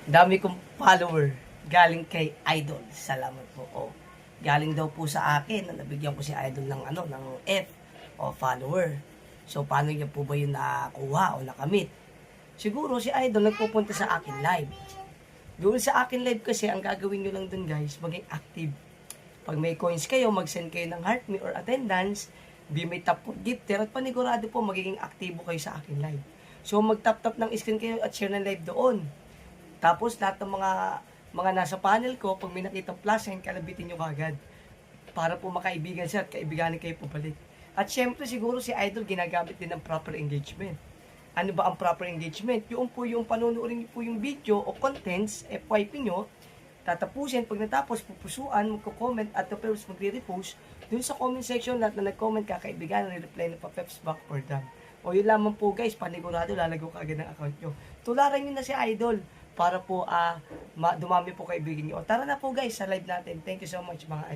Dami kong follower. Galing kay Idol. Salamat po. Galing daw po sa akin na nabigyan ko si Idol ng ng F o follower. So paano niya po ba yun nakuha o nakamit? Siguro si Idol nagpupunta sa akin live. Doon sa akin live kasi ang gagawin nyo lang dun guys, maging active. Pag may coins kayo, mag-send kayo ng heart me or attendance, be may tap for gifter at panigurado po magiging aktibo kayo sa akin live. So mag-tap-tap ng screen kayo at share ng live doon. Tapos lahat ng mga nasa panel ko, pag may nakitang plus sign, kalabitin nyo kagad. Para po makaibigan siya at kaibiganin kayo pabalik. At syempre siguro si Idol ginagamit din ng proper engagement. Ano ba ang proper engagement? Yung po yung panunuorin niyo po yung video o contents, FYP nyo, tatapusin, pag natapos, pupusuan, magko-comment at tapos magre-repost, dun sa comment section, lahat na nag-comment, kakaibigan, re-reply na pa-peps back for them. O yun lamang po guys, panigurado, lalago ka agad ng account nyo. Tularan nyo na si Idol para po dumami po kaibigan nyo. O tara na po guys sa live natin. Thank you so much mga idol.